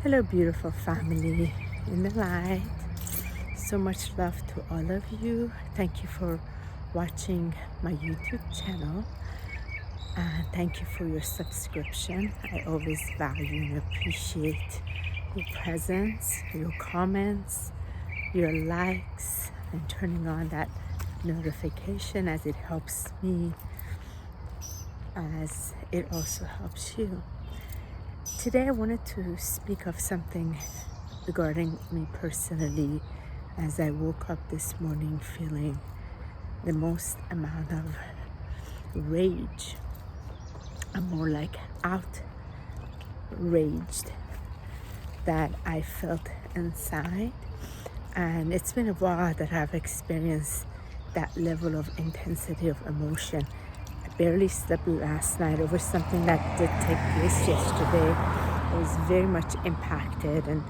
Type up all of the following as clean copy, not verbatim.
Hello, beautiful family in the light. So much love to all of you. Thank you for watching my YouTube channel. And thank you for your subscription. I always value and appreciate your presence, your comments, your likes, and turning on that notification as it helps me, as it also helps you. Today I wanted to speak of something regarding me personally, as I woke up this morning feeling the most amount of rage. I'm more like outraged that I felt inside, and it's been a while that I've experienced that level of intensity of emotion. I barely slept last night over something that did take place yesterday. I was very much impacted, and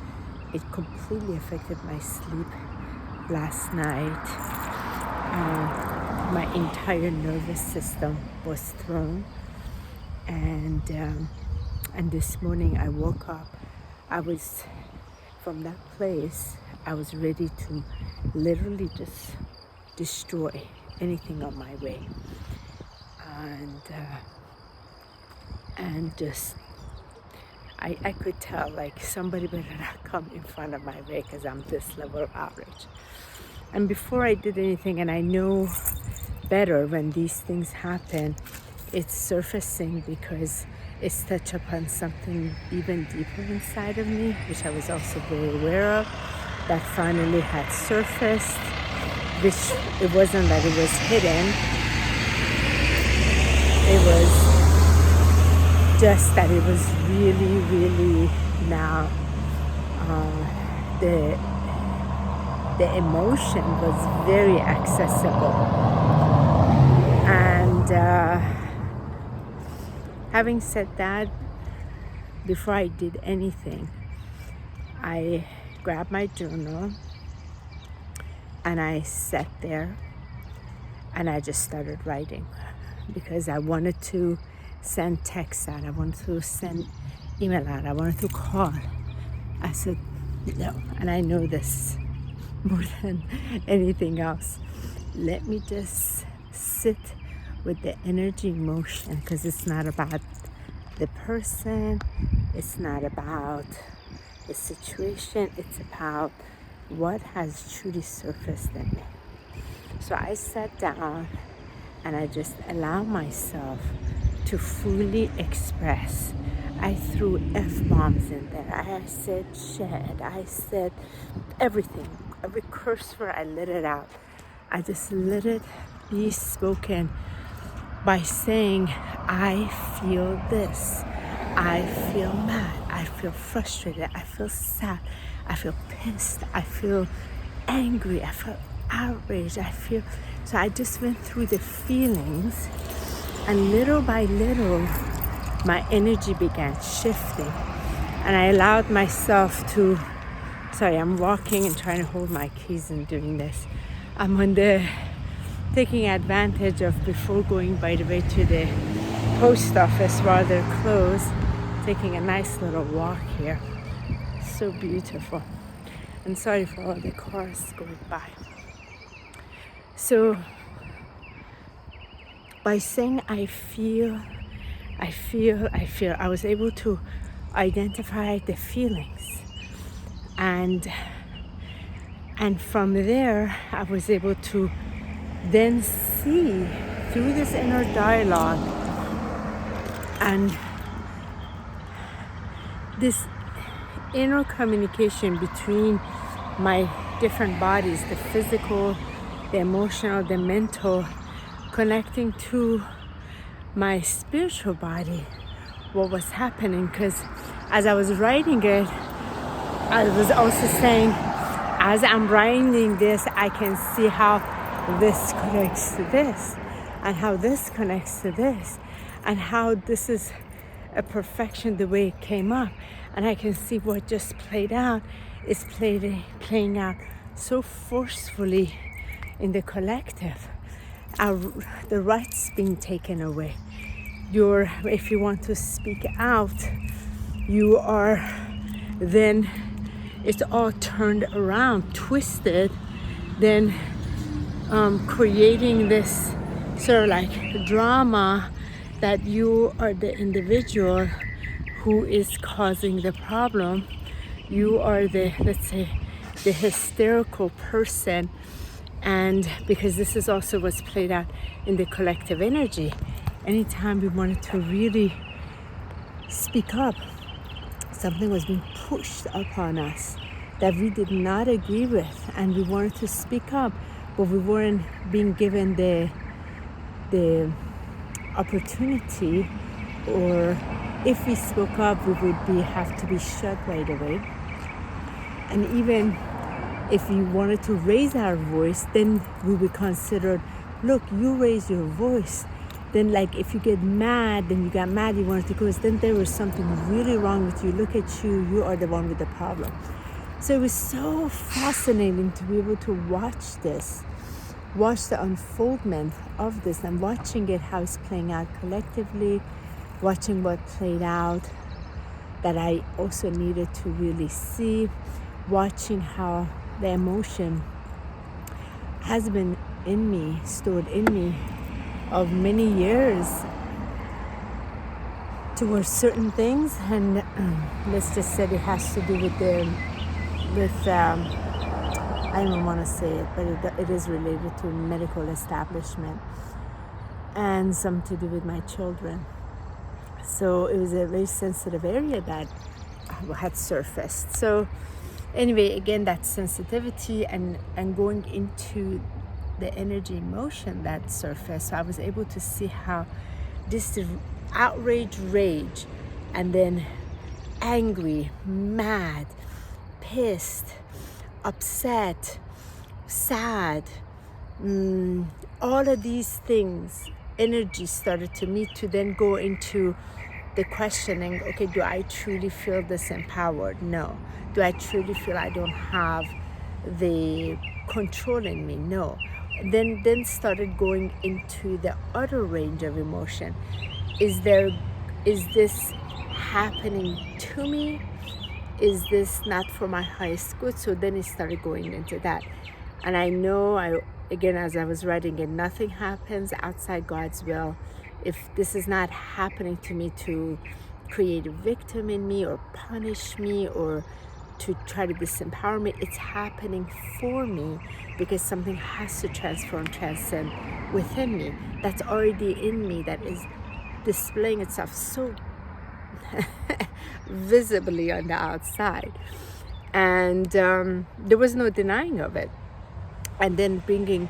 it completely affected my sleep last night. My entire nervous system was thrown, and this morning I woke up. I was from that place. I was ready to literally just destroy anything on my way, and just I could tell like somebody better not come in front of my way because I'm this level of outrage. And before I did anything, and I know better when these things happen, it's surfacing because it's touched upon something even deeper inside of me, which I was also very aware of, that finally had surfaced, which it wasn't that it was hidden. It was just that it was really, really now the emotion was very accessible. And having said that, before I did anything, I grabbed my journal and I sat there and I just started writing, because I wanted to send texts out, I wanted to send email out, I wanted to call. I said no, and I know this more than anything else. Let me just sit with the energy motion, because it's not about the person, it's not about the situation, it's about what has truly surfaced in me. So I sat down and I just allowed myself to fully express. I threw F-bombs in there. I said shit. I said everything. Every curse word, I let it out. I just let it be spoken by saying, I feel this. I feel mad. I feel frustrated. I feel sad. I feel pissed. I feel angry. I feel outraged. So I just went through the feelings, and little by little, my energy began shifting. And I allowed myself to, sorry, I'm walking and trying to hold my keys and doing this. I'm taking advantage of, before going by the way to the post office while they're closed, taking a nice little walk here. So beautiful. And sorry for all the cars going by. So by saying I feel, I was able to identify the feelings, and from there I was able to then see through this inner dialogue and this inner communication between my different bodies, the physical, the emotional, the mental, connecting to my spiritual body, what was happening. Because as I was writing it, I was also saying, as I'm writing this, I can see how this connects to this, and how this connects to this, and how this is a perfection the way it came up. And I can see what just played out is playing out so forcefully in the collective. The rights being taken away. If you want to speak out, you are then it's all turned around, twisted, then creating this sort of like drama that you are the individual who is causing the problem. You are the, let's say, the hysterical person. And because this is also what's played out in the collective energy, anytime we wanted to really speak up, something was being pushed upon us that we did not agree with, and we wanted to speak up, but we weren't being given the opportunity, or if we spoke up, we would have to be shut right away. And even if we wanted to raise our voice, then we would consider, look, you raise your voice. Then like if you get mad, then you got mad, you wanted to go, then there was something really wrong with you. Look at you, you are the one with the problem. So it was so fascinating to be able to watch this, watch the unfoldment of this, and watching it, how it's playing out collectively, watching what played out that I also needed to really see, watching how the emotion has been in me, stored in me of many years towards certain things. And let's just say it has to do with I don't want to say it, but it is related to medical establishment and some to do with my children. So it was a very sensitive area that had surfaced. So anyway, again, that sensitivity and going into the energy emotion that surfaced. So I was able to see how this outrage, rage, and then angry, mad, pissed, upset, sad, all of these things, energy started to meet to then go into the questioning, okay, do I truly feel disempowered? No. Do I truly feel I don't have the control in me? No. Then started going into the other range of emotion. Is this happening to me? Is this not for my highest good? So then it started going into that. And I know, again, as I was writing it, nothing happens outside God's will. If this is not happening to me to create a victim in me or punish me or to try to disempower me, it's happening for me because something has to transcend within me that's already in me, that is displaying itself so visibly on the outside. And there was no denying of it. And then bringing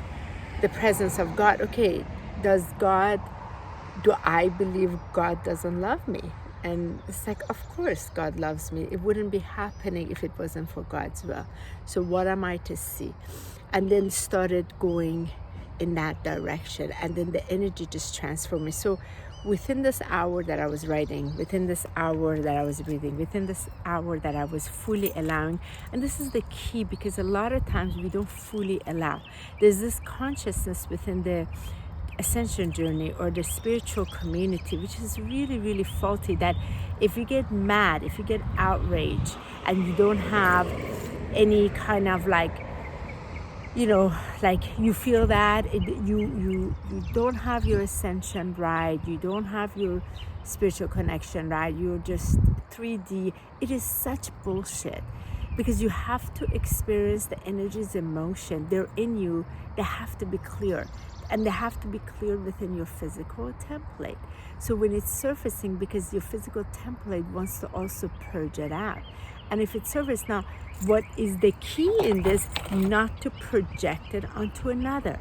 the presence of God. Okay, do I believe God doesn't love me? And it's like, of course God loves me. It wouldn't be happening if it wasn't for God's will. So what am I to see? And then started going in that direction. And then the energy just transformed me. So within this hour that I was writing, within this hour that I was breathing, within this hour that I was fully allowing, and this is the key, because a lot of times we don't fully allow. There's this consciousness within the ascension journey or the spiritual community, which is really, really faulty, that if you get mad, if you get outraged, and you don't have any kind of like, like you feel that you don't have your ascension right, you don't have your spiritual connection right, you're just 3D. It is such bullshit, because you have to experience the energies, emotion. They're in you. They have to be clear. And they have to be clear within your physical template. So when it's surfacing, because your physical template wants to also purge it out. And if it's surfaced, now what is the key in this? Not to project it onto another,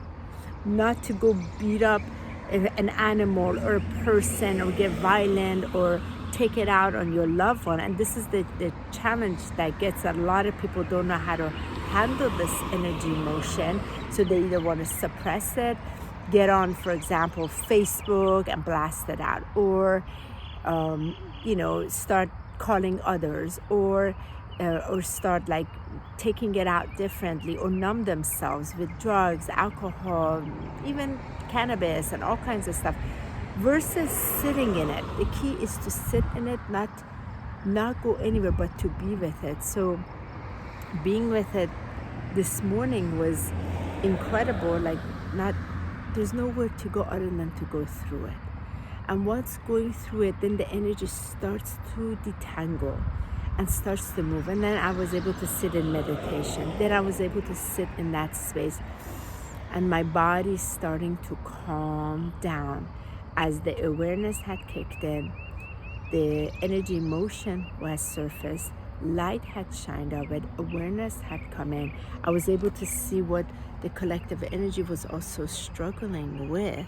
not to go beat up an animal or a person or get violent or take it out on your loved one. And this is the challenge that gets a lot of people don't know how to handle this energy emotion. So they either want to suppress it, get on, for example, Facebook and blast it out, or start calling others, or start like taking it out differently, or numb themselves with drugs, alcohol, even cannabis and all kinds of stuff, versus sitting in it. The key is to sit in it, not not go anywhere but to be with it. So being with it this morning was incredible. Like, not, there's nowhere to go other than to go through it. And once going through it, then the energy starts to detangle and starts to move. And then I was able to sit in meditation. Then I was able to sit in that space, and my body's starting to calm down as the awareness had kicked in. The energy motion was surfaced, light had shined of it, awareness had come in. I was able to see what the collective energy was also struggling with,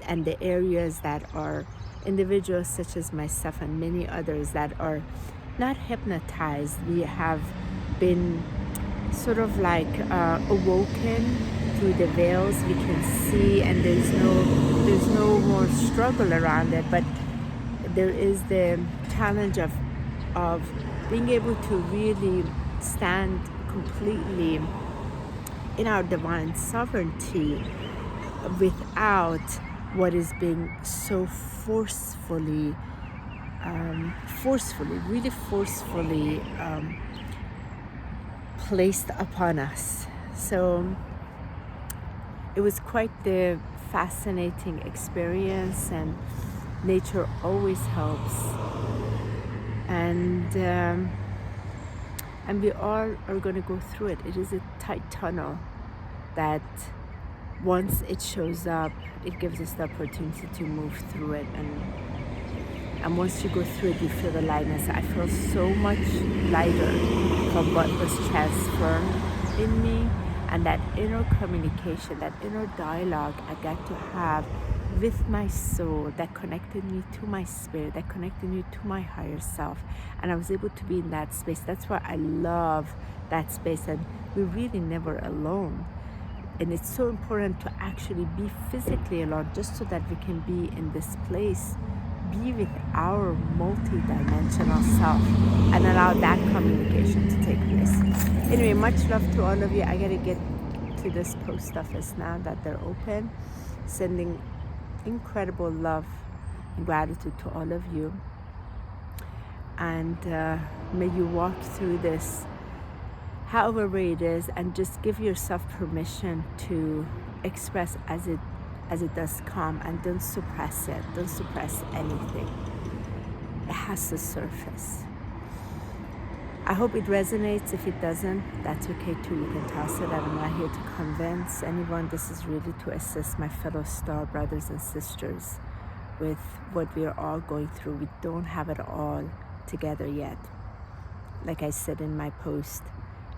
and the areas that are individuals such as myself and many others that are not hypnotized. We have been sort of like awoken through the veils. We can see, and there's no more struggle around it, but there is the challenge of being able to really stand completely in our divine sovereignty without what is being so forcefully, really forcefully placed upon us. So it was quite the fascinating experience, and nature always helps. And we all are going to go through it. It is a tight tunnel that once it shows up, it gives us the opportunity to move through it. And once you go through it, you feel the lightness. I feel so much lighter from what was transformed in me, and that inner communication, that inner dialogue I got to have with my soul, that connected me to my spirit, that connected me to my higher self. And I was able to be in that space. That's why I love that space, and we're really never alone. And it's so important to actually be physically alone, just so that we can be in this place, be with our multi-dimensional self, and allow that communication to take place. Anyway, much love to all of you. I gotta get to this post office now that they're open. Sending incredible love and gratitude to all of you. And may you walk through this however it is, and just give yourself permission to express as it does come, and don't suppress it. Don't suppress anything. It has to surface. I hope it resonates. If it doesn't, that's okay too. You can toss it out. I'm not here to convince anyone. This is really to assist my fellow star brothers and sisters with what we are all going through. We don't have it all together yet. Like I said in my post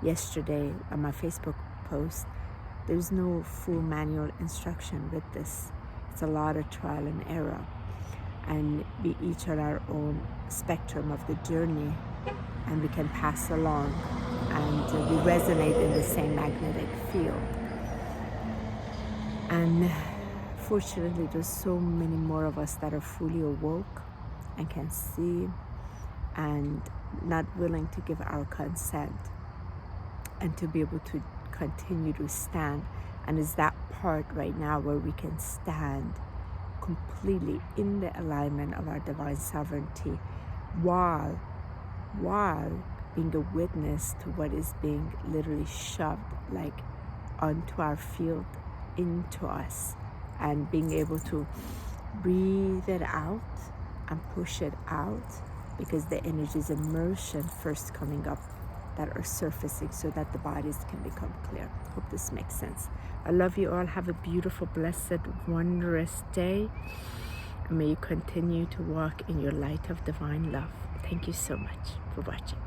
yesterday, on my Facebook post, there's no full manual instruction with this. It's a lot of trial and error. And we each on our own spectrum of the journey, and we can pass along, and we resonate in the same magnetic field. And fortunately, there's so many more of us that are fully awoke and can see, and not willing to give our consent, and to be able to continue to stand. And it's that part right now where we can stand completely in the alignment of our divine sovereignty, while being a witness to what is being literally shoved like onto our field, into us, and being able to breathe it out and push it out, because the energies immersion first coming up that are surfacing, so that the bodies can become clear. Hope this makes sense. I love you all. Have a beautiful, blessed, wondrous day. And may you continue to walk in your light of divine love. Thank you so much for watching.